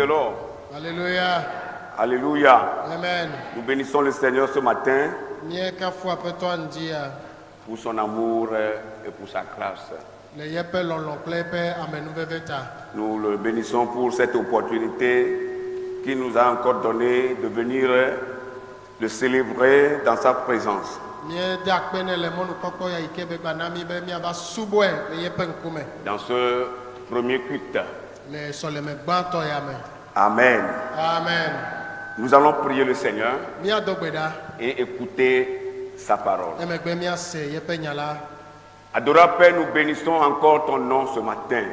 Lord. Alléluia. Alléluia. Amen. Nous bénissons le Seigneur ce matin pour son amour et pour sa grâce. Nous le bénissons pour cette opportunité qu'il nous a encore donnée de venir le célébrer dans sa présence. Dans ce premier culte. Amen. Amen. Nous allons prier le Seigneur et écouter sa parole. Adorable Père, nous bénissons encore ton nom ce matin.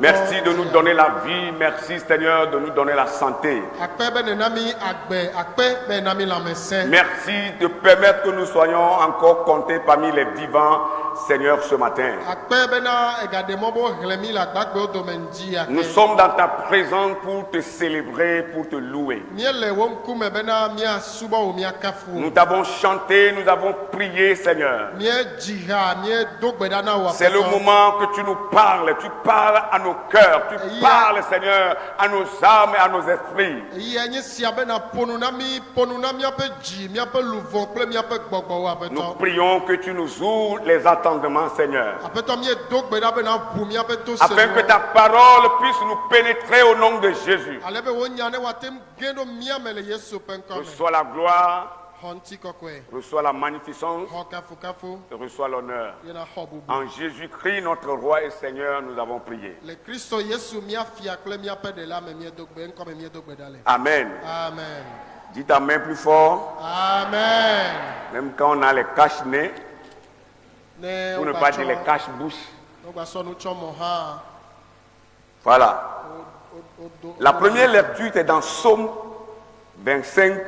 Merci de nous donner la vie. Merci Seigneur de nous donner la santé. Merci de permettre que nous soyons encore comptés parmi les vivants, Seigneur, ce matin. Nous sommes dans ta présence pour te célébrer, pour te louer. Nous t'avons chanté, nous avons prié, Seigneur. C'est le moment que tu nous parles. Tu parles à nos cœurs. Tu parles, Seigneur, à nos âmes et à nos esprits. Nous prions que tu nous ouvres les attendements, Seigneur, afin que ta parole puisse nous pénétrer au nom de Jésus. Reçois la gloire, reçois la magnificence, reçois l'honneur. En Jésus-Christ, notre roi et Seigneur, nous avons prié. Amen. Amen. Dis ta main plus fort. Amen. Même quand on a les cache-nez, pour ne pas dire les cache-bouches. Voilà. La première lecture est dans Psaume 25,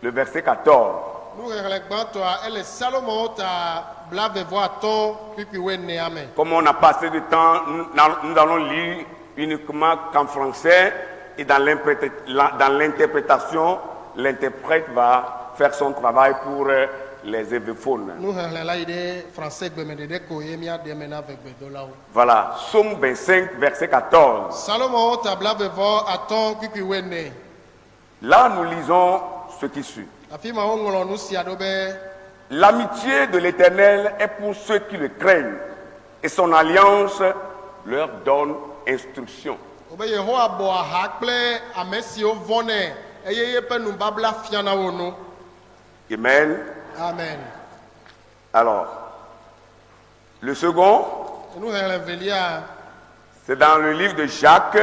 le verset 14. Comme on a passé du temps, nous allons lire uniquement qu'en français et dans l'interprétation, l'interprète va faire son travail pour les évéphones. Voilà, Psaume 25, verset 14. Là, nous lisons ce qui suit. L'amitié de l'Éternel est pour ceux qui le craignent, et son alliance leur donne instruction. Amen. Amen. Alors, le second, c'est dans le livre de Jacques.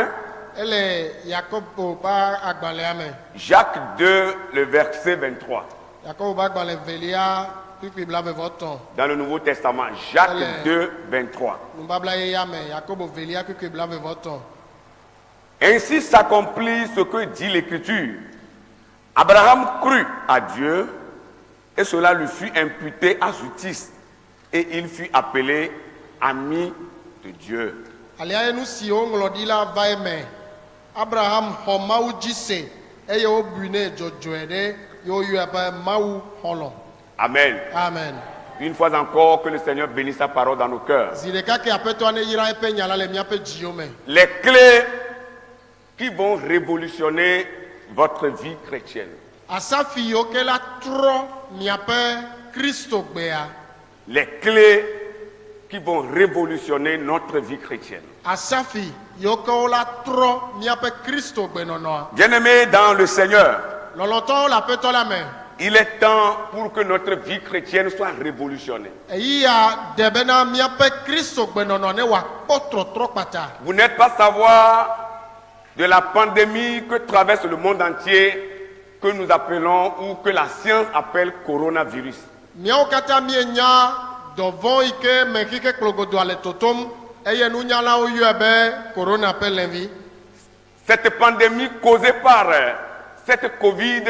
Jacques 2, le verset 23. Dans le Nouveau Testament, Jacques 2, 23. Ainsi s'accomplit ce que dit l'Écriture. Abraham crut à Dieu et cela lui fut imputé à justice et il fut appelé ami de Dieu. Abraham Amen. Amen. Une fois encore, que le Seigneur bénisse sa parole dans nos cœurs. Les clés qui vont révolutionner votre vie chrétienne. Les clés qui vont révolutionner notre vie chrétienne. Bien-aimés dans le Seigneur, il est temps pour que notre vie chrétienne soit révolutionnée. Vous n'êtes pas savoir de la pandémie que traverse le monde entier, que nous appelons ou que la science appelle coronavirus. Cette pandémie causée par cette Covid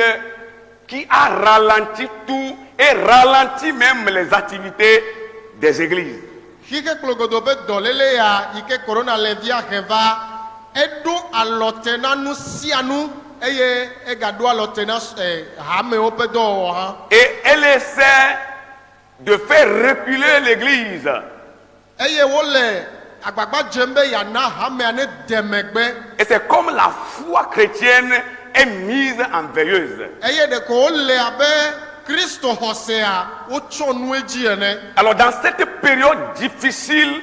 qui a ralenti tout et ralenti même les activités des églises. Et elle essaie de faire reculer l'église. agbagba dzem be yana hamea ne demegbe. Et c'est comme la foi chrétienne est mise en veilleuse. Eye de ko wole abe Kristo xɔsea wotsɔ nu edzi ene. Alors dans cette période difficile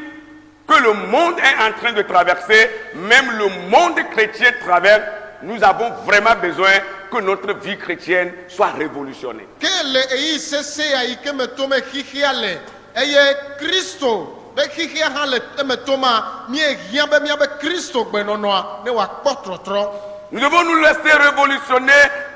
que le monde est en train de traverser, même le monde chrétien traverse, nous avons vraiment besoin que notre vie chrétienne soit révolutionnée. Ke le eyi sesea yi ke me tome xixia le eye Kristo be xixia hã le eme toma mie hiã be miabe Kristo gbenɔnɔa ne wòakpɔ trɔtrɔ. Nous devons nous laisser révolutionner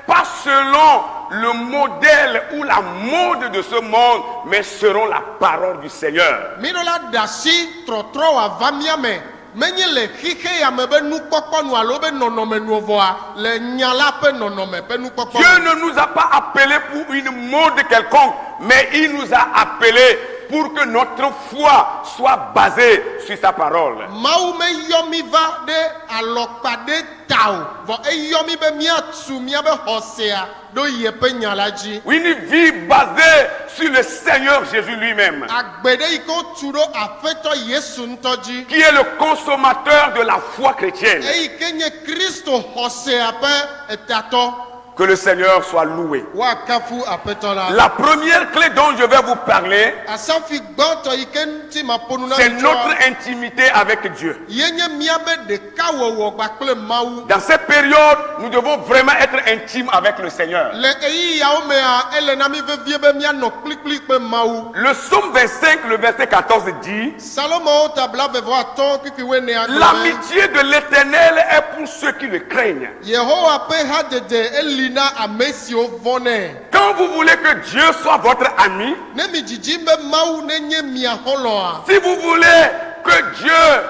pas selon le modèle ou la mode de ce monde, mais selon la parole du Seigneur. Minɔ la da si trɔtrɔ wòava mia me menye le xixe ya me be nukpɔkpɔ nu alo be nɔnɔme nu vɔa le nya la ƒe nɔnɔme ƒe nukpɔkpɔ. Dieu ne nous a pas appelés pour une mode quelconque, mais il nous a appelés pour que notre foi soit basée sur sa parole. Mawu me yɔ mi va ɖe alɔkpa ɖe ta o, vɔ eyɔ mi be miatu miabe xɔsea ɖo yeƒe nya la dzi. Une vie basée sur le Seigneur Jésus lui-même, Agbe ɖe yi ke wotu ɖo aƒetɔ Yesu ŋutɔ dzi. qui est le consommateur de la foi chrétienne. Eyi ke nye Kristo xɔsea ƒe etatɔ. Que le Seigneur soit loué. Woakafu aƒetɔ la. La première clé dont je vais vous parler, Asafi gbãtɔ yi ke ŋuti maƒo nu na c'est mi notre tsɔa, intimité avec Dieu. ye nye miabe ɖekawɔwɔ kpakple Mawu. Dans cette période, nous devons vraiment être intimes avec le Seigneur. Le eyiyawo mea ele na mi vevie be mianɔ kplikpli kple Mawu. Le psaume 25, le verset 14 dit: Salomo tabla vevɔ atɔ kpikpi wenea gblɔ be, l'amitié de l'Éternel est pour ceux qui le craignent. Yehowa ƒe hadzedze eli na ame siwo vɔnɛ. Quand vous voulez que Dieu soit votre ami, Ne mi dzidzim be Mawu nenye mia xɔlɔa. si vous voulez que Dieu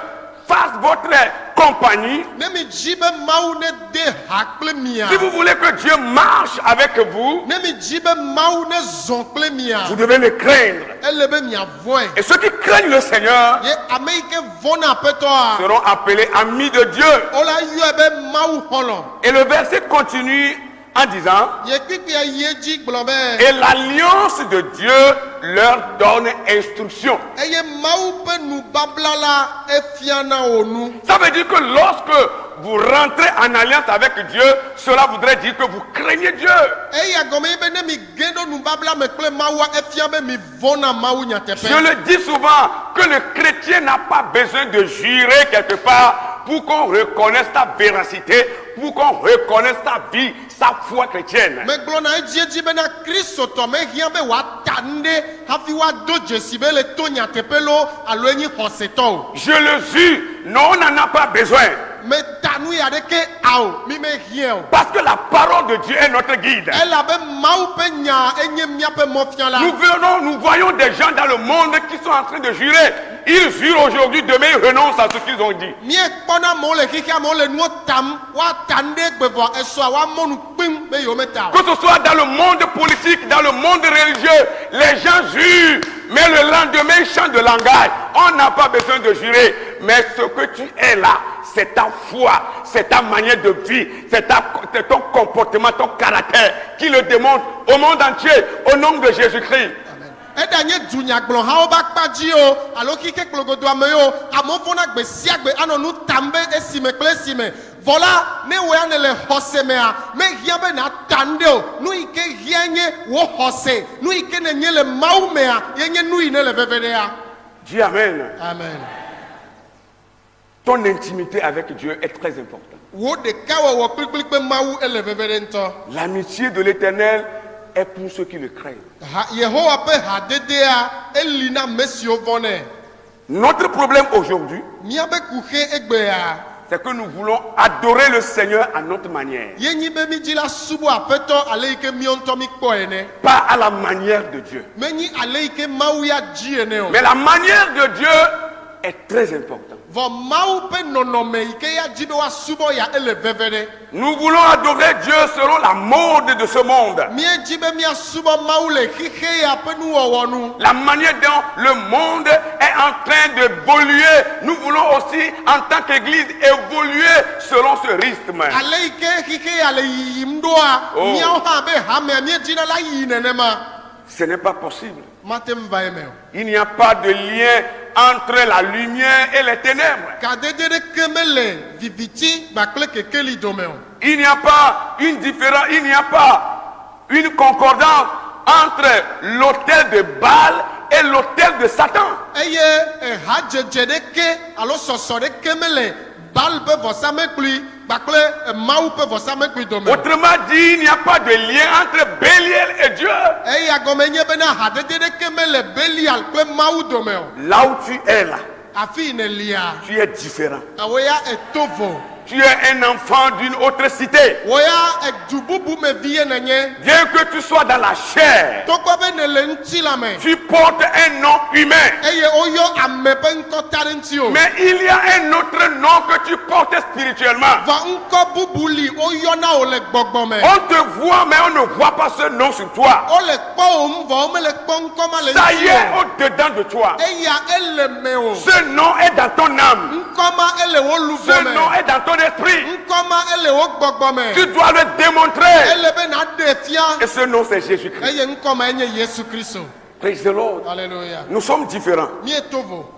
fasse votre compagnie, Ne mi dzi be Mawu ne de ha kple mia. si vous voulez que Dieu marche avec vous, Ne mi dzi be Mawu ne zɔn kple mia. vous devez le craindre. Ele be mia vɔe. Et ceux qui craignent le Seigneur Ye ame yi ke vɔna aƒetɔa. seront appelés amis de Dieu. Wola yɔe be Mawu xɔlɔ. Et le verset continue en disant: Ye kpikpia yi edzi gblɔ be. et l'alliance de Dieu leur donne instruction. Eye Mawu ƒe nubabla la efia na wò nu. Ça veut dire que lorsque vous rentrez en alliance avec Dieu, cela voudrait dire que vous craignez Dieu. Eya gɔme ye be ne mi ge ɖo nubabla me kple Mawua efia be mi vɔna Mawu Je nyateƒe. le dis souvent que le chrétien n'a pas besoin de jurer quelque part pour qu'on reconnaisse sa véracité, pour qu'on reconnaisse sa vie, sa foi chrétienne. Megblɔna edzi be na Kristotɔ mehiã be wòata nu ɖe hafi woado dzesi be le to nyateƒe lo alo enyi xɔsetɔ o. Je le jure, non, on n'en a pas besoin. Meta nu ya ɖeke ao mi mehiã o. Parce que la parole de Dieu est notre guide. Elabe Mawu ƒe nya enye míaƒe mɔfiala. Nous voyons des gens dans le monde qui sont en train de jurer. Ils jurent aujourd'hui, demain ils renoncent à ce qu'ils ont dit. Míekpɔna amewo le xixia amewo le nuwo tam woata nu ɖe gbevɔ esɔa woamɔ nu kpim be yewo meta o. Que ce soit dans le monde politique, dans le monde religieux, les gens jurent, mais le lendemain ils changent de langage. On n'a pas besoin de jurer, mais ce que tu es là, c'est ta foi, c'est ta manière de vie, c'est ton comportement, ton caractère qui le démontre au monde entier, au nom de Jésus-Christ. Eɖa nye dunyagblɔhawo ƒe akpadzi o alo xixi kplogodoa me o amewo fɔna gbe sia gbe anɔ nu tam be esime kple esime vɔ la ne wo ya ne le xɔse mea mehiã be nata nu ɖe o nu yi ke hiã nye wo xɔse nu yi ke ne nye le Mawu mea ye nye nu yi ne le veve ɖea. Dis Amen. Amen. Ton intimité avec Dieu est très importante. Wo ɖekawɔwɔ kplikpli kple Mawu ele veve ɖe ŋutɔ. L'amitié de l'Éternel est pour ceux qui le craignent. Yehowa ƒe hadedea eli na ame siwo vɔnɛ. Notre problème aujourd'hui, Míabe kuxe egbea c'est que nous voulons adorer le Seigneur à notre manière, ye nyi be mi dzi la subɔ aƒetɔ ale yi ke míawo ŋutɔ mi kpɔ ene. pas à la manière de Dieu. Menyi ale yi ke Mawu ya dzi ene o. Mais la manière de Dieu est très importante. Vɔ Mawu ƒe nɔnɔme yi ke ya dzi be woasubɔ ya ele veve ɖe. Nous voulons adorer Dieu selon la mode de ce monde. Míedzi be míasubɔ Mawu le xixe ya ƒe nuwɔwɔ nu. La manière dont le monde est en train d'évoluer, nous voulons aussi, en tant qu'Église, évoluer selon ce rythme. Ale yi ke xixe ya le yiyim ɖoa, Oh. míawo hã be hamea míedzina la yi nenema. Ce n'est pas possible. Mate ŋu va eme o. Il n'y a pas de lien entre la lumière et les ténèbres. Kadede de kemele viviti bakle kekeli domeo. Il n'y a pas une différence, il n'y a pas une concordance entre l'autel de Baal et l'autel de Satan. Eye hadjeje de ke alo soso de kemele bal be vosame kli bakle mau pe vosame kli domeo. Autrement dit, il n'y a pas de lien entre Bélial et Dieu. Eye agomenye bena hadede de kemele Belial kle mau domeo. Là où tu es là, Afi ne lia. tu es différent. Awoya etovo. Tu es un enfant d'une autre cité. Woya edububu me vie nenye. Bien que tu sois dans la chair, Tokwa be ne le nti la me. tu portes un nom humain. Eye oyo amepe nko talentio. Mais il y a un autre nom que tu portes spirituellement. Va nko bubuli oyo na ole gbogbome. On te voit, mais on ne voit pas ce nom sur toi. Ole kpo omvo ome le kpo nko ma le Ça y est, ntio. au-dedans de toi. Eya ele meo. Ce nom est dans ton âme. Nko ma ele wo Ce luvome. nom est dans ton esprit. Nko ma ele wo gbogbome. Tu dois le démontrer. Ele be na defia. Et ce nom, c'est Jésus-Christ. Eye nko ma enye Yesu Kristo. Praise the Lord. Alléluia. Nous sommes différents. Mi etovo.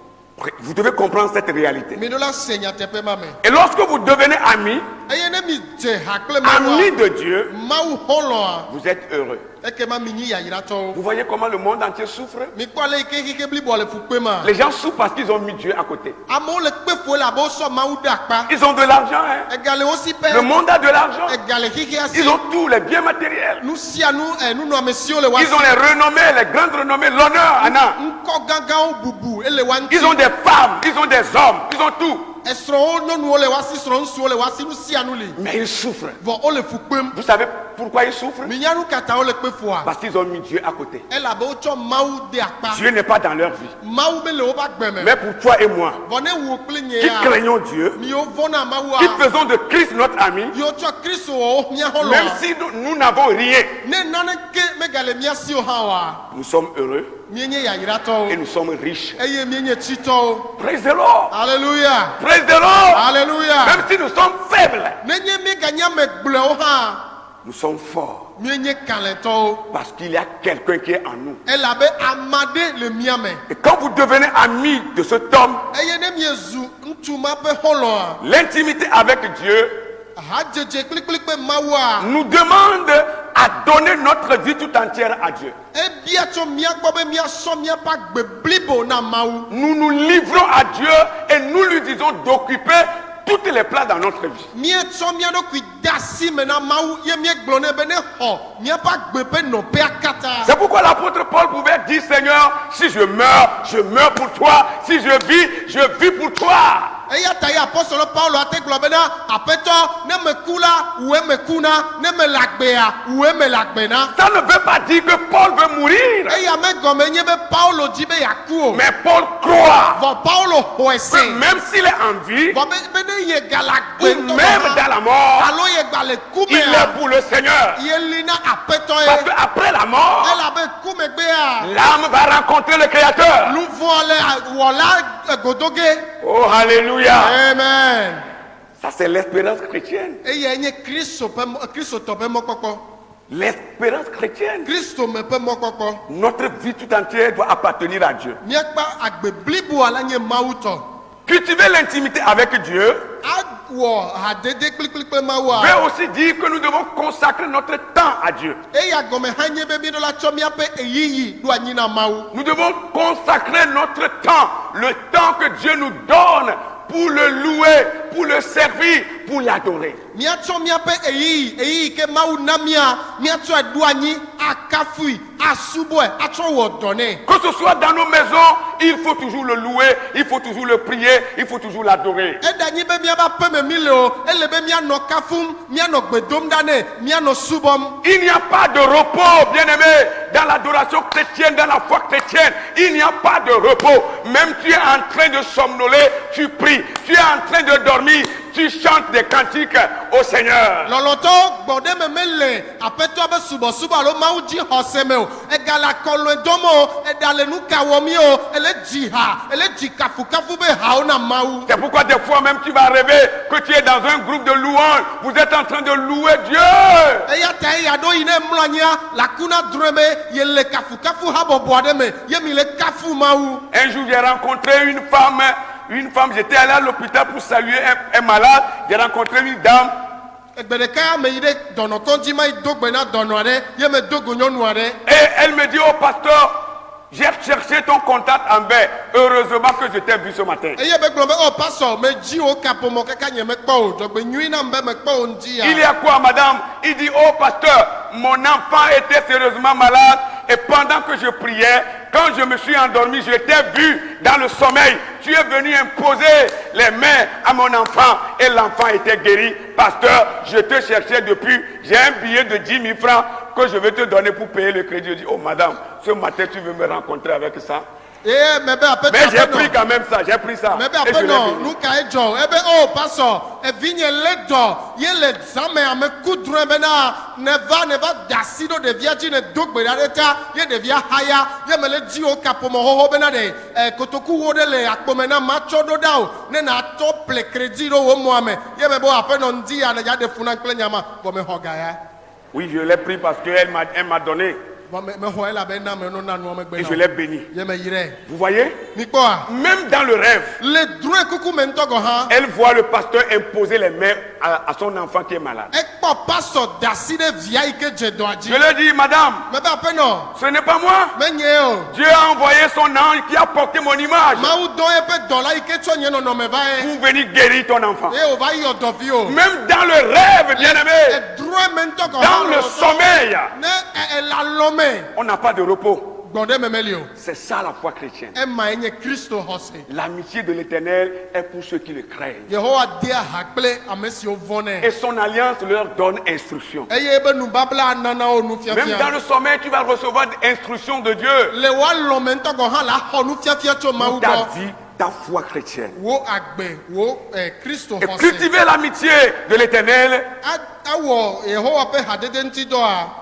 Vous devez comprendre cette réalité. Mi do la senya tepe ma me. Et lorsque vous devenez amis, Eye ne mi je hakle ma amis de Dieu, Mau holo. vous êtes heureux. Eke ma mi nyi ya yirato. Vous voyez comment le monde entier souffre? Mi kwa le ike kike bli bo le fukpe ma. Les gens souffrent parce qu'ils ont mis Dieu à côté. Amo le kpe fo la bo so mau dakpa. Ils ont de l'argent, hein? Egale osi pe. Le monde a de l'argent. Egale kike asi. Ils ont tous les biens matériels. Nous si à nous nous no monsieur le wasi. Ils ont les renommées, les grandes renommées, l'honneur, Anna. Nko gangan bubu ele wanti. Ils ont des femmes, ils ont des hommes, ils ont tout. Esro no nu ole wasi sro nsu ole wasi nous si à nous li. Mais ils souffrent. Vo ole fukpem. Vous savez pourquoi ils souffrent? Mi nyanu kata ole kpe fo a. Parce qu'ils ont mis Dieu à côté. Ela bo cho mau de akpa. Dieu n'est pas dans leur vie. Mau be le o ba gbeme. Mais pour toi et moi, Vo ne wo kple nye qui ya. craignons Dieu, Mi o vona mau qui a. faisons de Christ notre ami, Yo cho Kristo o mia holo. même si nous n'avons rien, Ne nane ke megale mia si o ha wa. nous sommes heureux Mienye ya yirato. et nous sommes riches. Eye mienye chito. Praise the Lord. Alléluia. Praise the Lord. Alléluia. Même si nous sommes faibles, Nenye mi ganya me gble o ha. nous sommes forts. Mienye kalento. Parce qu'il y a quelqu'un qui est en nous. Elle avait amadé le miame. Et quand vous devenez ami de cet homme, Eye ne miezu ntuma pe holo a. l'intimité avec Dieu Hadjeje kliklik pe mawa. nous demande à donner notre vie tout entière à Dieu. E bia cho mia gbo be mia so mia pa gbe blibo na mawu. Nous nous livrons à Dieu et nous lui disons d'occuper toutes les places dans notre vie. Mie cho mia do kui dasi me na mawu ye mie glone be ne ho. Mia pa gbe pe no pe akata. C'est pourquoi l'apôtre Paul pouvait dire, Seigneur, si je meurs pour toi. Si je vis pour toi. Eya ta ya apostole Paulo ate glo be na apeto ne me kula ou me kuna ne me lagbea ou me lagbena. Ça ne veut pas dire que Paul veut mourir. Eya me gome nye be Paulo di be yakuo. Mais Paul croit Vo Paulo que hoese. même s'il est en vie, Vo be ne ye galagbe ou même dans la mort, alo ye gbale kume il est pour le Seigneur. ye lina apeto Parce ye. qu'après la mort, Elle avait kume gbe a. l'âme va rencontrer le Créateur. Nous voler wala godoge. Oh, alléluia. Amen. Ça, c'est l'espérance chrétienne. Eya nye Kristo to pe mokoko. L'espérance chrétienne. Kristo me pe mokoko. Notre vie tout entière doit appartenir à Dieu. Miakpa agbe blibu ala nye mauto. Cultiver l'intimité avec Dieu Awo hadede kliklik pe mawa. veut aussi dire que nous devons consacrer notre temps à Dieu. Eya gome hanye be bi do la cho miape eyiyi do anyina mau. Nous devons consacrer notre temps, le temps que Dieu nous donne pour le louer, pour le servir, pour l'adorer. Miacho miape eyiyi ke mau namia miacho aduanyi akafui asubwe acho wodone. Que ce soit dans nos maisons, il faut toujours le louer, il faut toujours le prier, il faut toujours l'adorer. Edanyi be miaba peme mileo elebe mia no kafum mia no gbedom dane mia no subom. Il n'y a pas de repos, bien-aimé, dans l'adoration chrétienne, dans la foi chrétienne. Il n'y a pas de repos. Même tu es en train de somnoler, tu pries, tu es en train de dormir, tu chantes des cantiques au Seigneur. Lɔlɔtɔ gbɔɖe me mele aƒetɔ be subɔsubɔ alo mawu dzi xɔse me o. Egale akɔlɔe dɔm o. Eɖa le nu ka wɔmi o. Ele dzi ha. Ele dzi kafukafu be hawo na mawu. C'est pourquoi des fois même tu vas rêver que tu es dans un groupe de louanges. Vous êtes en train de louer Dieu. Eya ta eya ɖo yi ne mlɔ anyia lakuna drɔe be ye le kafukafu habɔbɔ aɖe me. Ye mi le kafu mawu. Un jour j'ai rencontré une femme, j'étais allé à l'hôpital pour saluer un malade. J'ai rencontré une dame. Egbe ɖeka me yi ɖe dɔnɔkɔdzi ma yi do gbe na dɔnɔ aɖe. Ye me do go nyɔnu aɖe. Et elle me dit, oh pasteur, j'ai cherché ton contact en bas. Heureusement que je t'ai vu ce matin. Eye be gblɔ be oh pastor me dzi wo kaƒomɔ kaka nye mekpɔ o. Dɔgbe nyui na be mekpɔ wo ŋdi ya. Il y a quoi, madame? Il dit, oh pasteur, mon enfant était sérieusement malade. Et pendant que je priais, quand je me suis endormi, je t'ai vu dans le sommeil. Tu es venu imposer les mains à mon enfant et l'enfant était guéri. Pasteur, je te cherchais depuis. J'ai un billet de 10 000 francs que je vais te donner pour payer le crédit. Je dis, oh madame, ce matin tu veux me rencontrer avec ça? Me be aƒetɔ Mais j'ai pris quand même ça, j'ai pris ça. Me be Et je l'ai aƒenɔ béni. nu ka edzɔ ebe oh pastor evinye le dɔ ye le zame ame kudrɔe bena ne va da asi ɖo ɖevia dzi ne do gbe ɖa ɖe ta ye ɖevia haya ye me le dzi wo kaƒomɔ xoxo bena ɖe kotoku wo ɖe le akpome na ma tsɔ ɖo ɖa o ne na tɔ ple kredi ɖo wo mɔa me ye me be aƒenɔ ŋdi ya ne ya ɖe funa kple nyama bɔ me xɔ ga ya. Oui, je l'ai pris parce qu'elle m'a donné Me xɔ elabena me no na nua megbe et na je l'ai béni. ye me yi ɖe. Vous voyez? Mikpɔa Même dans le rêve, le drɔe kuku me ŋutɔ gɔ hã. elle voit le pasteur imposer les mains à son enfant qui est malade. Ekpɔ pastor da asi ɖe via yi ke dze dɔa dzi. Je lui ai dit, madame, Me be aƒenɔ ce n'est pas moi. menye o. Dieu a envoyé son ange qui a porté mon image Mawu dɔ eƒe dɔla yi ke tsɔ nye nɔnɔme va ye. pour venir guérir ton enfant. Eye wòva yɔ dɔvi o. Même dans le rêve, bien-aimé, Edrɔe me ŋutɔ gɔ dans le sommeil, Ne ela lɔ me on n'a pas de repos. gbɔɖe me meli o. C'est ça la foi chrétienne. Ema ye nye Kristo xɔse. L'amitié de l'Éternel est pour ceux qui le craignent. Yehowa de ha kple ame siwo vɔnɛ. Et son alliance leur donne instruction. Eye ebe nubabla anana wo nu Même dans fiafia. le sommeil, tu vas recevoir des instructions de Dieu. Le wa lɔ me ŋutɔ gɔ hã la xɔ nu fiafia tso Mawu Pour ta gbɔ. vie, ta foi chrétienne. Wo agbe wo Kristo Et xɔse. cultiver l'amitié de l'Éternel, Awɔ Yehowa ƒe hadede ŋuti dɔa.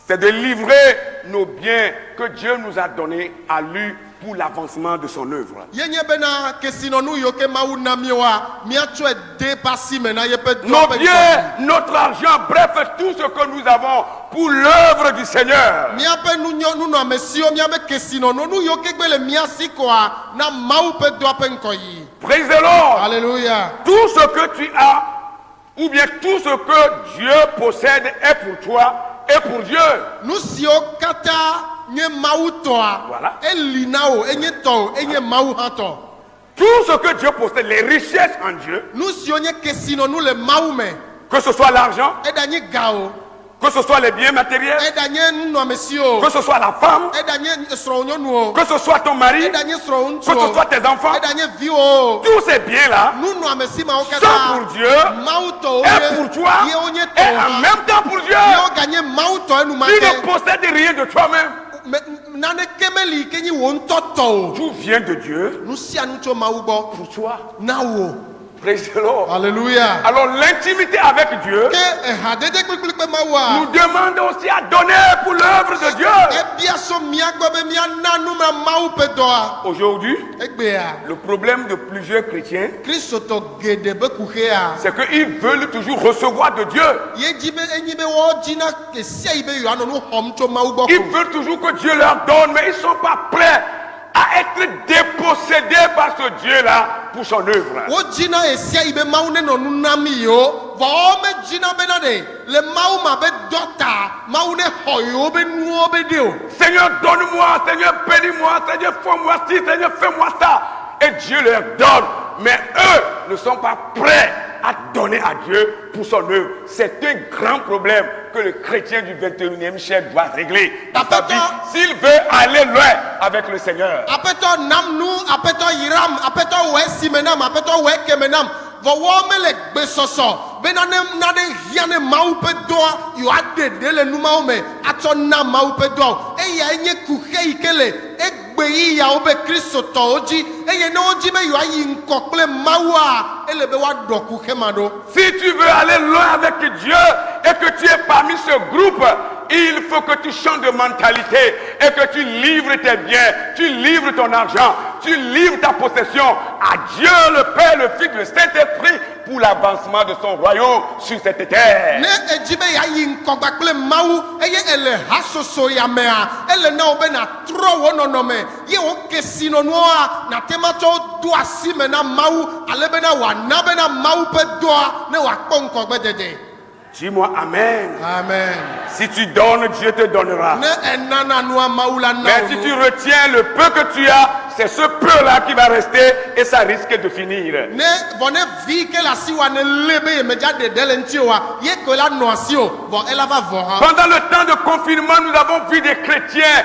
c'est de livrer nos biens que Dieu nous a donnés à lui pour l'avancement de son œuvre. Yenye bena kesinɔnu yiwo ke Mawu na mi wa miatsɔe de ƒe asi me na yeƒe dɔ Nos ƒe biens, notre argent, bref, tout ce que nous avons pour l'œuvre du Seigneur. miaƒe nunɔamesiwo miaƒe kesinɔnu nu yiwo ke gbe le mia si koa na Mawu ƒe dɔa ƒe ŋkɔ yi. Praise the Lord. Alléluia. Tout ce que tu as, ou bien tout ce que Dieu possède est pour toi et pour Dieu. Nu siwo katã nye Mawu tɔa. Voilà. Eli na wo enye tɔ o enye Mawu hã tɔ. Tout ce que Dieu possède, les richesses en Dieu, Nu siwo nye kesinɔnu le Mawu me. que ce soit l'argent, Eɖa nye ga o. que ce soit les biens matériels, Eɖa nye nunɔamesi o. que ce soit la femme, Eɖa nye srɔ̃wò nyɔnu o. que ce soit ton mari, Eɖa nye srɔ̃wò que ŋutsu ce o. soit tes enfants, Eɖa nye viwo o. tous ces biens-là Nunɔamesi mawo sont katã. pour Dieu Mawu tɔwo et pour toi yewo nye et en tɔwo. même temps pour Dieu. Yewo ganye Mawu tɔ Tu enumake. ne possèdes rien de toi-même. Naneke meli ke nye wò ŋutɔ tɔ o. Tout vient de Dieu Nu sia nu tso Mawu gbɔ. pour toi. Na wo. Praise the Lord. Alléluia. Alors l'intimité avec Dieu Ke hadede kpekpe kpe nous Mawua. demande aussi à donner pour l'œuvre de Dieu. Ebia so mia gbɔ be mia na nu ma Mawu ƒe dɔa. Aujourd'hui, Egbea. le problème de plusieurs chrétiens, Kristotɔ geɖe be kuxea. c'est qu'ils veulent toujours recevoir de Dieu. Ye dzi be enyi be woawo dzina esia yi be yewoanɔ nu xɔm tso Mawu gbɔ Ils ko. veulent toujours que Dieu leur donne, mais ils ne sont pas prêts à être dépossédés par ce Dieu-là pour son œuvre. Wo dzina esia yi be Mawu nenɔ nu na mi yi o. Vɔ wo me dzina bena ɖe le Mawu ma be dɔ ta Mawu ne xɔ yewo be nuwo be ɖe o. Seigneur, donne-moi, Seigneur, bénis-moi, Seigneur, fais-moi ci, Seigneur, fais-moi ça. Et Dieu leur donne. Mais eux ne sont pas prêts à donner à Dieu pour son œuvre. C'est un grand problème que le chrétien du 21e siècle doit régler dans sa vie s'il veut aller loin avec le Seigneur. Aƒetɔ nam nu, aƒetɔ yiram, aƒetɔ wɔ esi me nam, aƒetɔ wɔ ekeme nam. Vɔ wɔwo mele gbesɔsɔ bena ne nane hiã ne Mawu ƒe dɔa yewoaɖe ɖe le numawo me atsɔ na Mawu ƒe dɔa o. Eya nye kuxe yi ke le gbe yi yawo be Kristo tɔwo dzi eye ne wo dzi be yewoa yi ŋkɔ kple Mawua ele be woaɖɔ ku xema ɖo. Si tu veux aller loin avec Dieu et que tu es parmi ce groupe, il faut que tu changes de mentalité et que tu livres tes biens, tu livres ton argent, tu livres ta possession à Dieu le Père, le Fils, le Saint-Esprit pour l'avancement de son royaume sur cette terre. Ne edzi be yeayi ŋkɔgba kple Mawu eye ele hasoso ya mea ele na wo be na trɔ wo nɔnɔme ye wo ke sinɔnuwoa na te ma tsɔ do asi me na Mawu ale bena wòana bena Mawu ƒe dɔa ne wòakpɔ ŋkɔgbe dede. Dis-moi Amen. Amen. Si tu donnes, Dieu te donnera. Ne enana nua Mawu la na Mais wo si nu. tu retiens le peu que tu as, c'est ce peu-là qui va rester et ça risque de finir. Ne vɔ ne vi ke le asi wa ne lé be yemedza ɖeɖe le ŋuti oa ye ko la nɔ asi o vɔ ela va vɔ hã. Pendant le temps de confinement, nous avons vu des chrétiens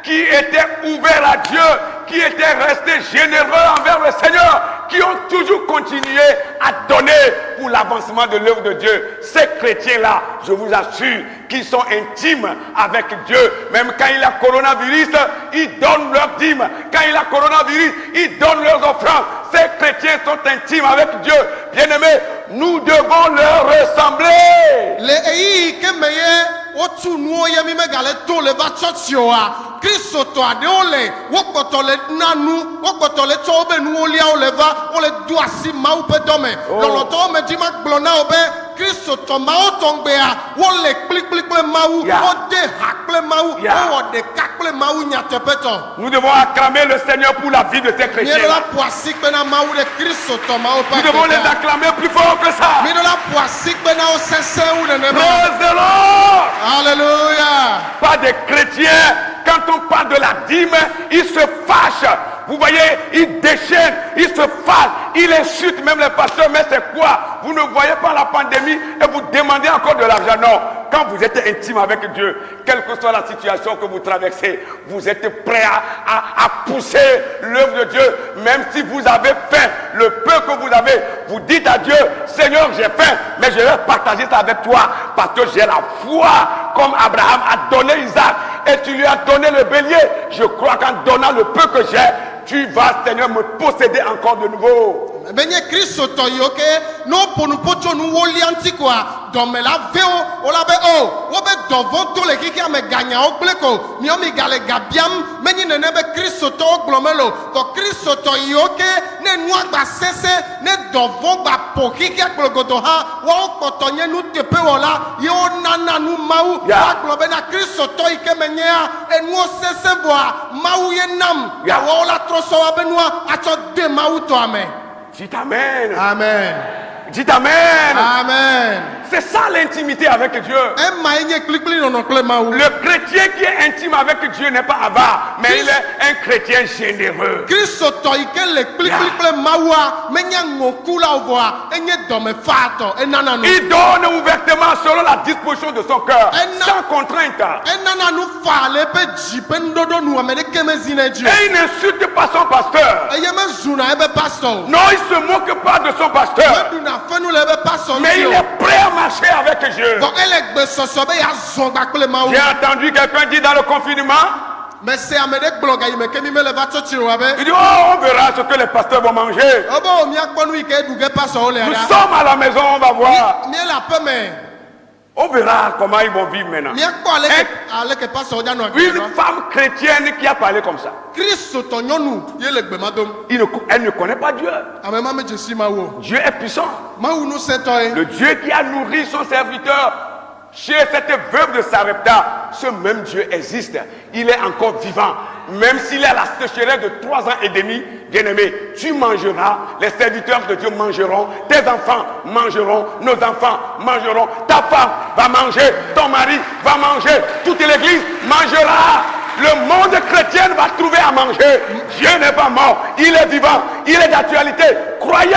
qui étaient ouverts à Dieu, qui étaient restés généreux envers le Seigneur, qui ont toujours continué à donner pour l'avancement de l'œuvre de Dieu. Ces chrétiens-là, je vous assure, qu'ils sont intimes avec Dieu. Même quand il y a coronavirus, ils donnent leur dîme. Quand il y a coronavirus, ils donnent leurs offrandes. Ces chrétiens sont intimes avec Dieu. Bien-aimés, nous devons leur ressembler. Le eyi ke me ye wotu nuwo ye mi megale to le va tsɔtsi oa kristotɔ aɖewo le wo kpɔtɔ le na nu wo kpɔtɔ le tsɔ wobe nuwo liawo le va wole do asi Mawu ƒe dɔ me lɔlɔtɔwo me dzi ma gblɔ na wo be kristotɔ mawo tɔŋgbea wole kplikpli kple Mawu wode ha kple Mawu wowɔ ɖeka kple Mawu nyateƒetɔ. Nous devons acclamer le Seigneur pour la vie de ces chrétiens. Mi la ƒo asi kpe na Mawu ɖe kristotɔ mawo ƒe Nous devons les acclamer plus fort que ça. mi la ƒo asi kpe na wo sesẽ wu nenema. Praise the Lord. Alléluia. Pas des chrétiens, quand on parle de la dîme, ils se fâchent. Vous voyez, ils déchaînent, ils se fâchent, ils insultent même les pasteurs. Mais c'est quoi? Vous ne voyez pas la pandémie et vous demandez encore de l'argent. Non. Quand vous êtes intime avec Dieu, quelle que soit la situation que vous traversez, vous êtes prêt à pousser l'œuvre de Dieu. Même si vous avez faim, le peu que vous avez, vous dites à Dieu, Seigneur, j'ai faim, mais je vais partager ça avec toi parce que j'ai la foi comme Abraham a donné Isaac et tu lui as donné le bélier. Je crois qu'en donnant le peu que j'ai, tu vas, Seigneur, me posséder encore de nouveau. Benye kristotɔ yiwo ke ne woƒonu ƒotso nuwo lia ŋuti koa dɔme la ve wo wola be o wobe dɔvɔ to le xixia me ganyawo gblẽ ko miawo mi gale ga biam menyi nene be kristotɔwo gblɔ me lo kɔ kristotɔ yiwo ke ne nua gba sesẽ ne dɔvɔ gba ƒo xixia gblɔgodo hã woawo kpɔtɔ nye nuteƒewɔla yewo nana nu Mawu woagblɔ bena kristotɔ yi ke menyea enuwo sesẽ vɔa Mawu ye nam awɔwo la trɔ sɔ wa be nua atsɔ de Mawu tɔa me. Dites Amen. Amen. Dites Amen. Amen. C'est ça l'intimité avec Dieu. Le chrétien qui est intime avec Dieu n'est pas avare, mais il est un chrétien généreux. Il donne ouvertement selon la disposition de son cœur, sans contrainte. Et il n'insulte pas son pasteur. Non, il ne se moque pas de son pasteur. Mais il est prêt à marcher avec Dieu. J'ai entendu quelqu'un dire dans le confinement, il dit, oh, on verra ce que les pasteurs vont manger. Nous sommes à la maison, on va voir. On verra comment ils vont vivre maintenant. Une femme chrétienne qui a parlé comme ça. Elle ne connaît pas Dieu. Dieu est puissant. Le Dieu qui a nourri son serviteur chez cette veuve de Sarepta, ce même Dieu existe. Il est encore vivant. Même s'il est à la sécheresse de 3 ans et demi, bien-aimé, tu mangeras, les serviteurs de Dieu mangeront, tes enfants mangeront, nos enfants mangeront, ta femme va manger, ton mari va manger, toute l'église mangera. Le monde chrétien va trouver à manger. Dieu n'est pas mort, il est vivant, il est d'actualité. Croyez!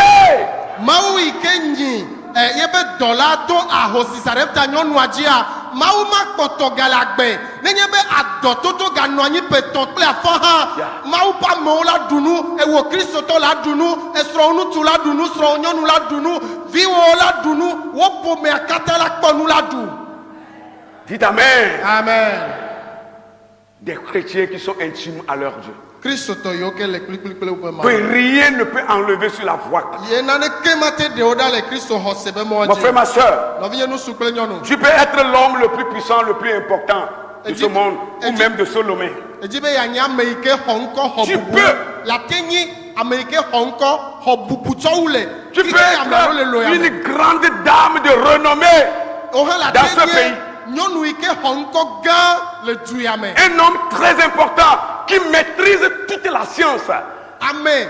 Yebe dɔla to ahosi Sarepta nyɔnua dzia Mawu ma kpɔtɔ galagbe nenye be adɔtoto ganɔ anyi petɔ kple afɔ hã Mawu ƒe amewo la ɖunu ewo kristotɔ la ɖunu esrɔ̃wo ŋutsu la ɖunu srɔ̃wo nyɔnu la ɖunu viwo la ɖunu wo ƒomea katã la kpɔ nu la ɖu. Dites Amen. Amen. des chrétiens qui sont intimes à leur Dieu. Kristo tɔ yiwo ke le kplikplikpli woƒe ma. Que rien ne peut enlever sur la voie. Ye naneke mate ɖewo ɖa le Kristo xɔse be mɔ Mon frère, dzi. ma soeur, Nɔvinye nusu kple nyɔnu. tu peux être l'homme le plus puissant, le plus important de ce monde, ou même de Salomé. Edzi be yeanye ame yi ke xɔ ŋkɔ xɔ Tu bubu. peux. Late nyi ame yi ke xɔ ŋkɔ xɔ bubu tsɔwu le. Tu Yi peux ke amewo le être loya me. une grande dame de renommée, O hã late dans ce pays. nye nyɔnu yi ke xɔ ŋkɔ gã le du ya me. un homme très important qui maîtrise toute la science. Ame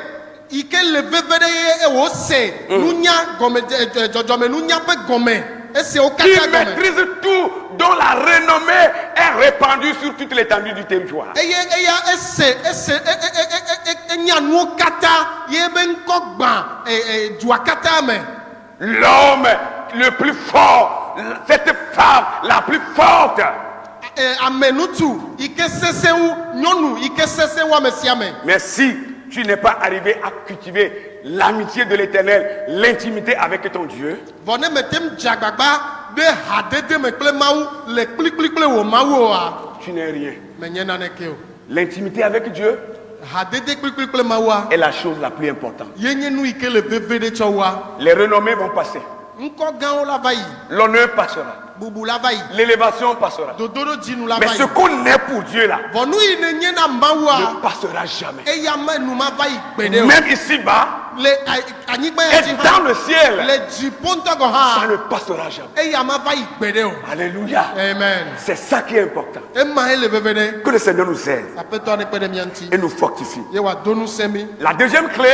yi ke le veve ɖe ye e wose nunya gɔme dzɔdzɔme nunya ƒe gɔme ese wo Qui katã gɔme. maîtrise tout, dont la renommée est répandue sur toute l'étendue du territoire. Eye eya ese enya nuwo katã ye be ŋkɔ gbã dua katã me. L'homme le plus fort, cette femme la plus forte. Ame nutsu yi ke sesẽ wu nyɔnu yi ke sesẽ wu ame sia me. Mais si tu n'es pas arrivé à cultiver l'amitié de l'Éternel, l'intimité avec ton Dieu, Vɔ ne mete m dze agbagba ɖe hadede me kple Mawu le kplikpli kple wò Mawu oa, tu n'es rien. menye naneke o. L'intimité avec Dieu Hadede kplikpli kple Mawua est la chose la plus importante. ye nye nu yi ke le veve ɖe tsɔ wua. Les renommées vont passer, Ŋkɔ gãwo la va yi, l'honneur passera, bubu la va yi, l'élévation passera. dodoɖo dzinu la Mais va ce yi. qu'on est pour Dieu là Vɔ nu yi ne nye na ne Mawua, passera jamais. eya me nu ma va yi gbeɖe o. Même ici-bas Le anyigba ya dzi et dans hã, le ciel, le dziƒo ŋutɔ gɔ ça hã, ne passera jamais. eya ma va yi gbeɖe o. Alléluia. Amen. C'est ça qui est important. Ema ye le veve ɖe. Que le Seigneur nous aide Aƒetɔ ne kpe ɖe mía ŋuti. et nous fortifie. Ye wòado nu sẽ mi. La deuxième clé,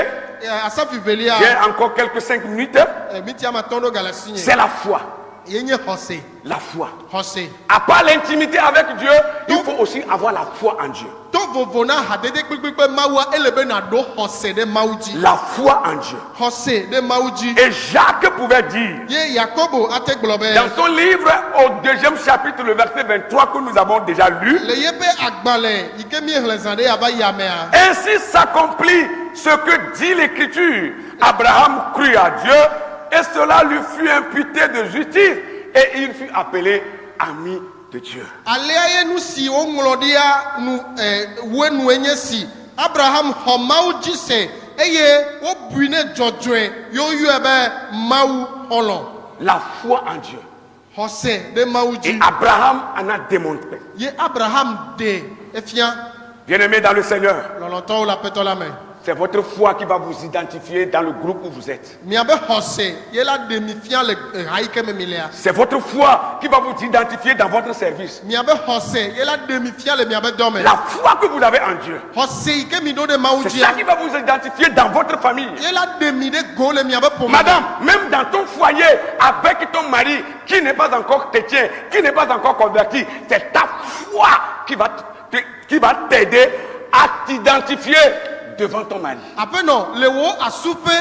Asafi velia, j'ai encore quelques 5 minutes, miti ama tɔn ɖo galasi nye. c'est la foi. Ye nye xɔse, La foi. xɔse. À part l'intimité avec Dieu, il faut aussi avoir la foi en Dieu. To vovo na hadede kpekpekpe Mawua ele be na ɖo xɔse ɖe Mawu dzi. La foi en Dieu. Xɔse ɖe Mawu dzi. Et Jacques pouvait dire, Ye Yakobo ate gblɔ be. dans son livre, au 2e chapitre, le verset 23 que nous avons déjà lu, Le ye be agbalẽ yi ke miehlẽ zã ɖe ava yi amea. ainsi s'accomplit ce que dit l'Écriture. Abraham crut à Dieu et cela lui fut imputé de justice et il fut appelé ami de Dieu. Alea ye nu si woŋlɔ ɖia nu woe nu enye si. Abraham xɔ Mawu dzi se eye wobui ne dzɔdzɔe ye woyɔe be Mawu xɔlɔ. La foi en Dieu. Xɔse ɖe Mawu Et dzi. Abraham en a démontré. Ye Abraham ɖe efia Bien-aimés dans le Seigneur, lɔlɔtɔwo le aƒetɔ la me. c'est votre foi qui va vous identifier dans le groupe où vous êtes. Miabe xɔse ye la ɖe mi fia le ha yi ke me mi lea. C'est votre foi qui va vous identifier dans votre service. Miabe xɔse ye la ɖe mi fia le miabe dɔ me. La foi que vous avez en Dieu, Xɔse yi ke mi ɖo ɖe Mawu c'est ça qui dzia. va vous identifier dans votre famille. Ye la ɖe mi ɖe go le miabe ƒome. Madame, même dans ton foyer, avec ton mari qui n'est pas encore chrétien, qui n'est pas encore converti, c'est ta foi qui va t'aider à t'identifier devant ton mari. Aƒenɔ le wo asuƒe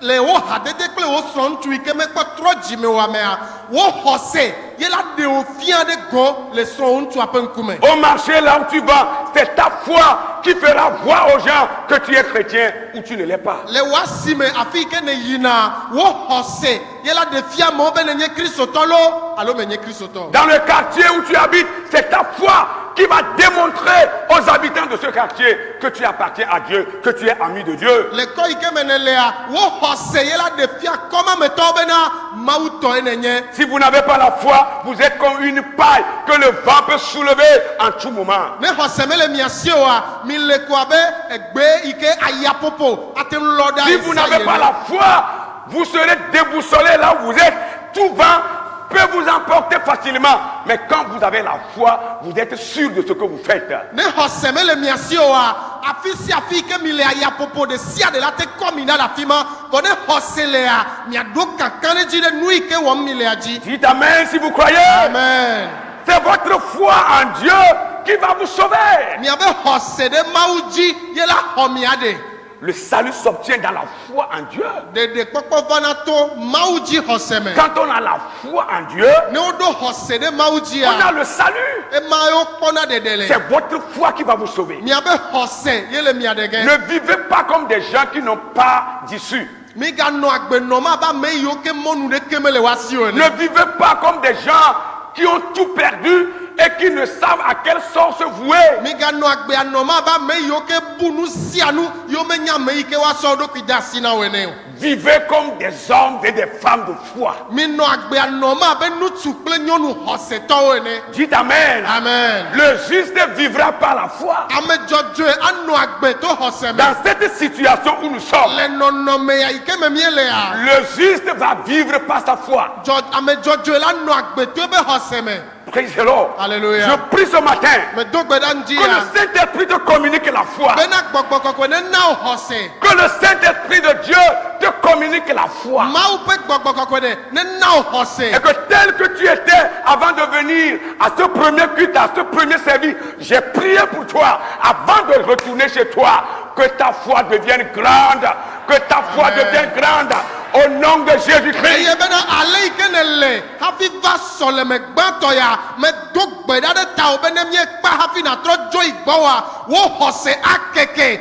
le wo hadede kple wo srɔ̃ŋutsu yi ke mekpɔ trɔ dzime o amea wo xɔse ye la ɖe wo fia ɖe go le srɔ̃ŋutsua ƒe ŋkume. Au marché là où tu vas, c'est ta foi qui fera voir aux gens que tu es chrétien ou tu ne l'es pas. Le wo asime afi yi ke ne yina wo xɔse ye la ɖe fia amewo be ne nye kristotɔ lo alo menye kristotɔ. Dans le quartier où tu habites, c'est ta foi qui va démontrer aux habitants de ce quartier que tu appartiens à Dieu, que tu es ami de Dieu. Le kɔ yi ke me ne lea wo xɔse ye la ɖe fia kɔmametɔwo bena Mawu tɔe ne nye. Si vous n'avez pas la foi, vous êtes comme une paille que le vent peut soulever en tout moment. Ne xɔse mele mia si oa mi le ko abe egbe yi ke ayaƒoƒo ate ŋu lɔ ɖa Si vous n'avez pas la foi, vous serez déboussolé là où vous êtes. Tout vent peut vous emporter facilement. Mais quand vous avez la foi, vous êtes sûr de ce que vous faites. Ne xɔse mele mia si oa afi sia afi yi ke mi le ayaƒoƒo ɖe sia ɖe la te kɔ mi ɖa le afi ma vɔ ne xɔse lea miaɖo kankan ɖe dzi ɖe nu yi ke wɔm mi lea dzi. Dites amen si vous croyez. Amen. C'est votre foi en Dieu qui va vous sauver. Miabe xɔse ɖe Mawu dzi ye la xɔ mia ɖe. Le salut s'obtient dans la foi en Dieu. Ɖeɖekpɔkpɔ vana to Mawu dzi xɔse me. Quand on a la foi en Dieu, Ne woɖo xɔse ɖe Mawu on a dzia le salut. ema yewo kpɔna ɖeɖe le. C'est votre foi qui va vous sauver. Miabe xɔse ye le mia ɖe ge. Ne vivez pas comme des gens qui n'ont pas d'issue. Miganɔ agbenɔma abe ame yiwo ke mɔnu ɖeke mele woasi o ene. Ne vivez pas comme des gens qui ont tout perdu et qui ne savent à quel sort se vouer. migano agbe anoma ba me yo ke bunu sianu yo me nya me ike wa so do kwida sina wene o. Vivez comme des hommes et des femmes de foi. mi no agbe anoma be nutu ple nyonu hoseto wene. Dites Amen. Amen. Le juste vivra par la foi. Ame jojo anu agbe to hoseme. Dans cette situation où nous sommes, Le nono me ya ike me miele ya. le juste va vivre par sa foi. Ame jojo la nu agbe to be hoseme. Praise the Lord. Alléluia. Je prie ce matin Me do gbe dan que le Saint-Esprit te communique la foi. Bena gbogbo kokwe ne na o hose. Que le Saint-Esprit de Dieu te communique la foi. Ma ou pe gbogbo kokwe ne na o hose. Et que tel que tu étais avant de venir à ce premier culte, à ce premier service, j'ai prié pour toi avant de retourner chez toi. Que ta foi devienne grande. Que ta foi Amen. devienne grande. Au nom de Jésus-Christ. Eye bena ale ike ne le hafi va so le me gbato ya me do gbe da de ta o bene mi pa hafi na tro jo igbo wa wo hose akeke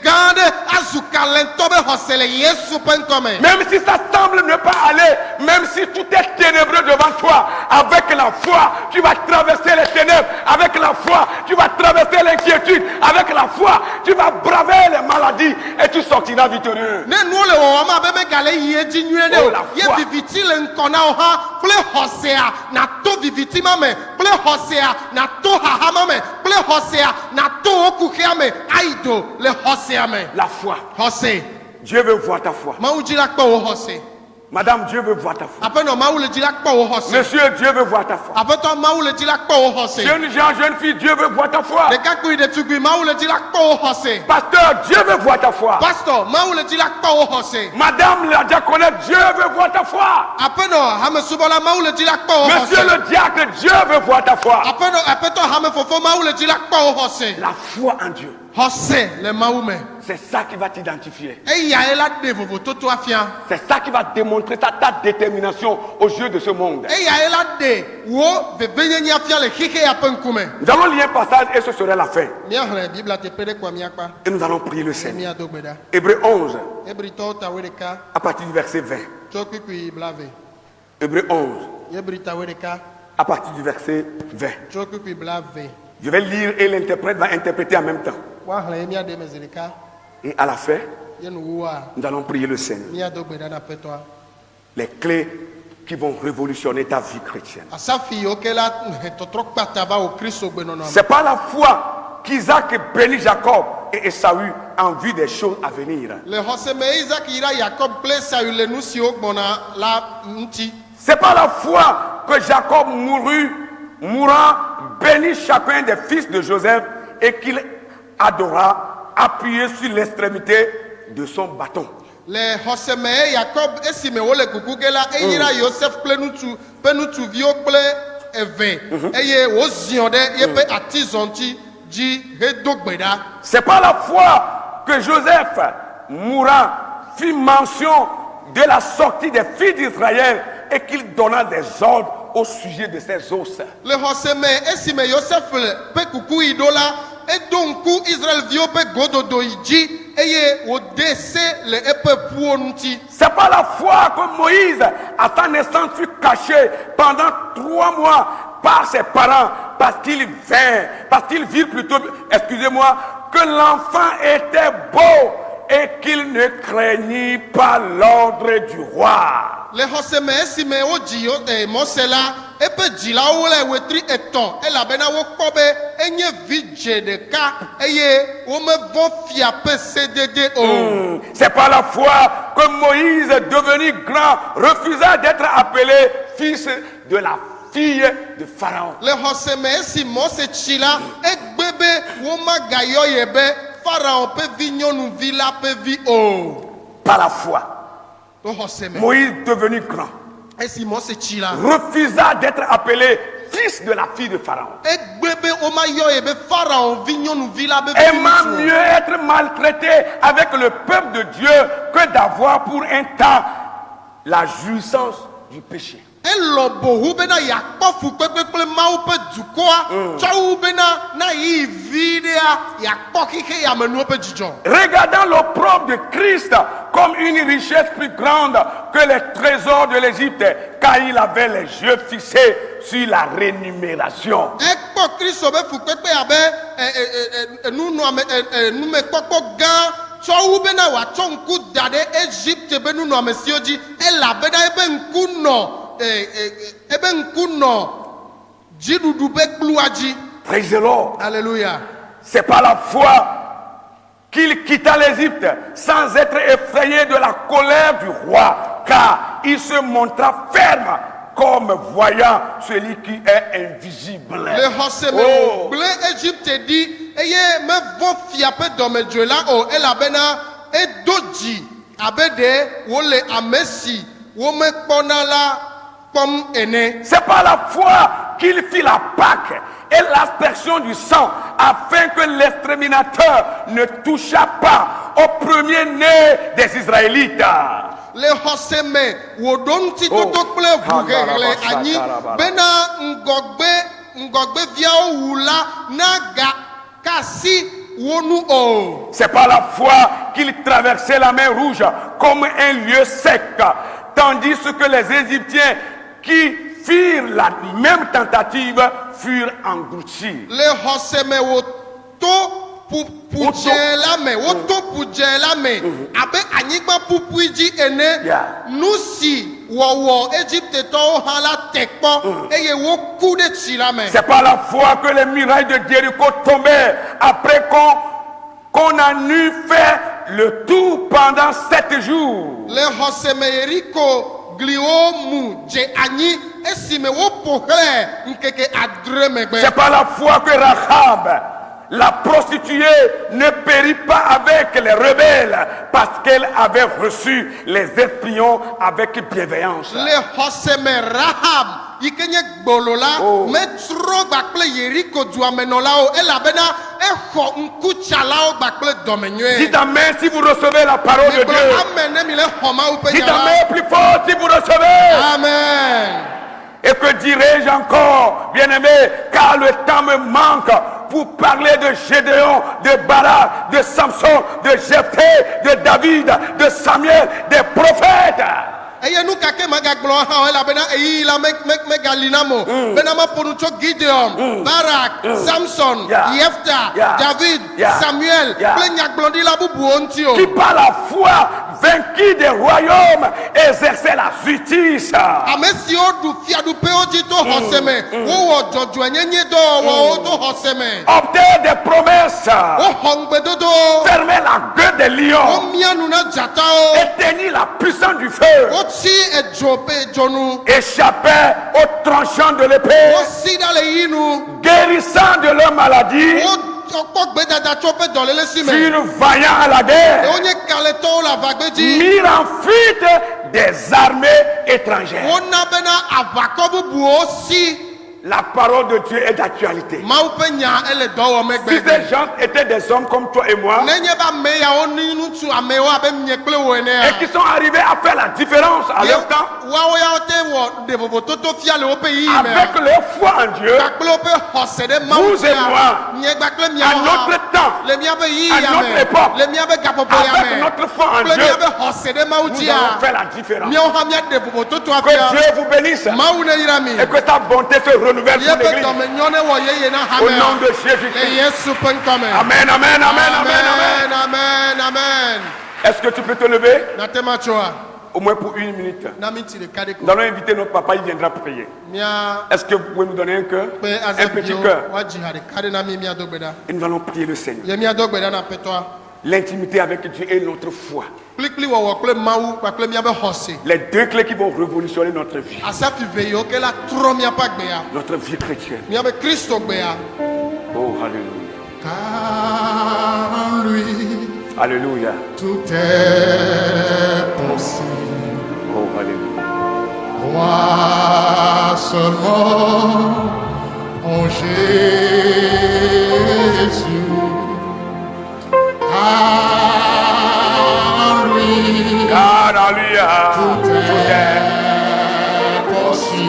gande azuka lento be hose le Yesu penkome. Même si ça semble ne pas aller, même si tout est ténébreux devant toi, avec la foi, tu vas traverser les ténèbres. Avec la foi, tu vas traverser l'inquiétude. Avec la foi, tu vas braver les maladies et tu sortiras victorieux. Ne nu le wo ma be me gale ye ji nwe de Oh, o la ye foi. viviti le nkona o ha ple hose a na to viviti ma me ple hose a na to haha ma me ple hose a na to okuke ame aido le hose ame La foi. hose Dieu veut voir ta foi. ma ujira kpo o hose Madame, Dieu veut voir ta foi. apeno ma ule jira kpo o hose Monsieur, Dieu veut voir ta foi. apeto ma ule jira kpo o hose Jeune gens, jeune fille, Dieu veut voir ta foi. de kakui de tugui ma ule jira kpo o hose Pasteur, Dieu veut voir ta foi. pastor ma ule jira kpo o hose Madame la diaconette, Dieu veut voir ta foi. apeno hame subola ma ule jira kpo o Monsieur hose le diacre, Dieu veut voir ta foi. apeno apeto hame fofo ma ule jira kpo o hose La foi en Dieu, hose le maume c'est ça qui va t'identifier. eya ela de vovo toto afia C'est ça qui va démontrer ta détermination aux yeux de ce monde. eya ela de wo vevenyenya afia le xixe ya penkume Nous allons lire un passage et ce serait la fin. mia hle bibla te pede kwa miakpa Et nous allons prier le Seigneur. mia dogbeda Hébreux 11, ebrito tawedeka à partir du verset 20. chokukui blave Hébreux 11, ebrita wedeka à partir du verset 20. chokukui blave Je vais lire et l'interprète va interpréter en même temps. wa hle mia de mezereka Et à la fin, yenu wuwa nous allons prier le Seigneur. mia dogbeda na petwa Les clés qui vont révolutionner ta vie chrétienne. asafi okela totro kpataba o Kristo gbenono C'est pas la foi qu'Isaac bénit Jacob et Esaü en vue des choses à venir. le hoseme Isaac ira Jacob ple sayu le nusi ogbona la nti C'est pas la foi que Jacob mourant, bénit chacun des fils de Joseph et qu'il adora appuyé sur l'extrémité de son bâton. le hoseme Jacob esime wo le kukugela eyira Joseph ple nutu pe nutuvio ple eve eye wo zion de ye pe atizonti ji he dogbeda. C'est pas la foi que Joseph mourant fit mention de la sortie des fils d'Israël et qu'il donna des ordres au sujet de ses os. Le hoseme esime Joseph le pe kuku idola edonku Israël vio pe gododo iji eye wo dese le epe puonti. C'est pas la foi que Moïse, à sa naissance, fut caché pendant 3 mois par ses parents parce qu'ils virent plutôt, excusez-moi, que l'enfant était beau et qu'il ne craignit pas l'ordre du roi. Le hoseme esime o jio mosela epe jila wo le wetri eton elabena wo kpobe enye vidje de ka eye wo me von fia pe cdd o. C'est pas la foi que Moïse, devenu grand, refusa d'être appelé fils de la fille de Pharaon. Le hoseme esi mose chila egbebe wo magayo yebe Pharaon pe vignonu villa pe vi o. Par la foi, To hoseme Moïse, devenu grand, esi mose chila refusa d'être appelé fils de la fille de Pharaon. egbebe wo mayo yebe Pharaon vignonu villa be Aimant mieux être maltraité avec le peuple de Dieu que d'avoir pour un temps la jouissance du péché. elobohu bena yakpɔ fukpekpe kple mawu ƒe dukɔa tsɔwu bena na yi videa yakpɔ xixe yamenuwo ƒe dzidzɔ. Regardant l'opprobre de Christ comme une richesse plus grande que les trésors de l'Égypte, car il avait les yeux fixés sur la rémunération. Ekpɔ Kristo be fukpekpe abe numekpɔkpɔ gã tsɔwu bena wòatsɔ ŋku da ɖe Egypte be nunɔamesiwo dzi elabena ebe ŋku nɔ dziɖuɖu be kplua dzi. Praise the Lord. Alléluia. C'est par la foi qu'il quitta l'Égypte sans être effrayé de la colère du roi, car il se montra ferme comme voyant celui qui est invisible. Le xɔseme Oh. gblẽ Egypte ɖi eye mevɔ fia ƒe dɔmedzoe la o elabena edo dzi abe ɖe wole ame si womekpɔna la kpɔm ene. C'est par la foi qu'il fit la Pâque et l'aspersion du sang, afin que l'exterminateur ne touchât pas au premier-né des Israélites. Le xɔseme wòɖo ŋutitoto kple ʋuhehlẽ anyi bena ŋgɔgbeviawo wu la nagakasi wo nu o. C'est par la foi qu'il traversait la mer Rouge comme un lieu sec, tandis que les Égyptiens qui firent la même tentative furent engloutis. Le xɔseme wòto ƒudze la me woto ƒudze la me abe anyigba ƒuƒui dzi ene. Yeah. Nu si wɔwɔ Égyptetɔwo hã la te kpɔ eye woku ɖe tsi la me. C'est par la foi que les murailles de Jéricho tombaient après qu'on a eu fait le tour pendant 7 jours. Le xɔseme Yeriko gliwo mu dze anyi esime woƒo xlẽ ŋkeke adre megbe. C'est par la foi que Rahab, la prostituée, ne périt pas avec les rebelles parce qu'elle avait reçu les espions avec bienveillance. Le xɔseme Rahab yi ke nye gbolo la Oh. metrɔ gba kple Yeriko duamenɔlawo elabena exɔ ŋkutsalawo gba kple dɔmenyuie. Dites amen si vous recevez la parole de Megblɔ Dieu. amen ne mi le xɔ Mawu ƒe Dites nya la. amen plus fort si vous recevez. Amen. Et que dirais-je encore, bien-aimé, car le temps me manque pour parler de Gédéon, de Barak, de Samson, de Jephthé, de David, de Samuel, des prophètes. Eye nu kake magagblɔ hã o elabena eyi la megali nam o. Bena meƒo nu tso Gideon, Barak, Samson, Yeah. Yefta, Yeah. David, Yeah. Samuel Yeah. kple nyagblɔɖila bubuwo ŋuti o. Qui par la foi vainquit des royaumes, exerçait la justice. Ame siwo ɖu fiaɖuƒewo dzi to xɔseme wowɔ dzɔdzɔenyenye dɔwɔwɔwo to xɔseme. Obtint des promesses, Woxɔ ŋugbedodowo. fermait la gueule des lions, Womia nu na dzatawo. éteignit la puissance du feu, Wotsi edzo pe dzonu. échappait aux tranchants de l'épée, Wosi ɖa le yi nu. guérissant de leur maladie, Wokpɔ gbedada tso ƒe dɔléle si me. furent vaillants à la guerre, Wonye kalẽtɔwo le avagbe dzi. mirent en fuite des armées étrangères. Wona bena aʋakɔ bubuwo si. La parole de Dieu est d'actualité. Mawu ƒe nya ele dɔ wɔm Si egbe. ces gens étaient des hommes comme toi et moi, Nenye be ame yawo ni ŋutsu amewo abe nye kple wo et enea. qui sont arrivés à faire la différence à leur temps, Woawo yawo te wɔ ɖe vovototo fia le woƒe yi me. avec leur foi en Dieu, Kpakple woƒe xɔse ɖe Mawu Vous et moi, Nye gba kple à miawo notre hã. temps, Le miabe yi à ya notre me. époque, Le miabe gaƒoƒo ya avec me. notre foi en Kple Dieu, miabe xɔse ɖe Mawu nous dzia. allons faire la différence. Miawo hã miaɖe vovototo Que afia. Dieu vous bénisse Mawu ne yra mi. et que ta bonté se renouvelle pour Yebe l'église. dɔme nyɔ ne wɔ yeye na Au nom hamea. de Le Jésus-Christ. Yesu ƒe ŋkɔ me. Amen, amen, amen, amen, amen. Amen, amen. Est-ce que tu peux te lever Natema tsoa. au moins pour 1 minute? Na mi ti ɖeka ɖe Nous ko. allons inviter notre papa, il viendra prier. Mia Est-ce que vous pouvez nous donner un cœur? ƒe Un petit azaviwo cœur. woadzi ha ɖeka ɖe na mi miado gbe ɖa. Et nous allons prier le Seigneur. Ye miado gbe ɖa na Aƒetɔa. L'intimité avec Dieu est notre foi. Kplikpli wɔwɔ kple Mawu kpakple miabe xɔse. Les deux clés qui vont révolutionner notre vie. Asafi ve yiwo ke la trɔ miaƒe agbea. Notre vie chrétienne. Miabe Kristo gbea. Oh, alléluia. Car en lui Alléluia. tout est possible. Oh, alléluia. Crois seulement en Jésus. En lui Car en lui, tout est possible.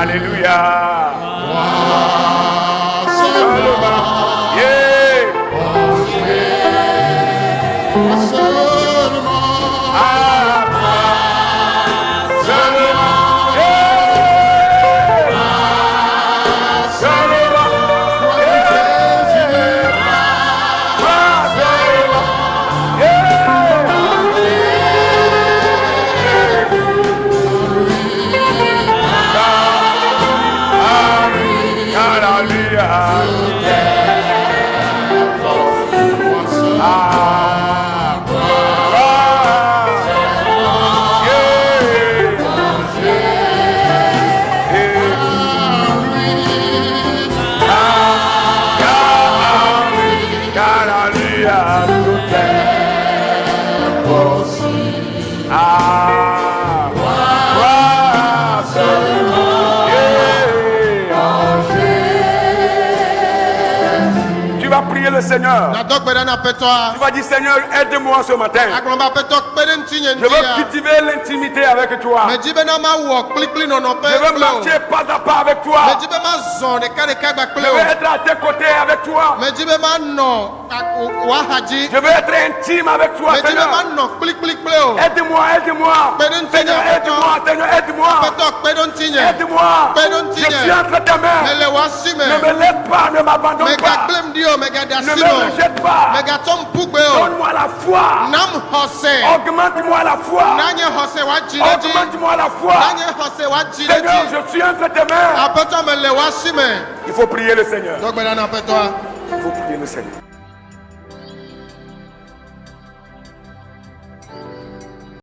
Alléluia. Seulement. Yeah. Seulement. Seigneur, tu vas dire Seigneur, aide-moi ce matin. Je veux cultiver l'intimité avec toi. Je veux marcher pas à pas avec toi. Je veux être à tes côtés avec toi. Je veux être intime avec toi, Seigneur. Aide-moi, aide-moi. Seigneur, aide-moi, Seigneur, aide-moi. Aide-moi. Je suis entre tes mains. Ne me laisse pas, ne m'abandonne pas. Ne me rejette pas. Donne-moi la foi. Augmente-moi la foi. Augmente-moi la foi. Seigneur, je suis entre tes mains. Il faut prier le Seigneur. Il faut prier le Seigneur.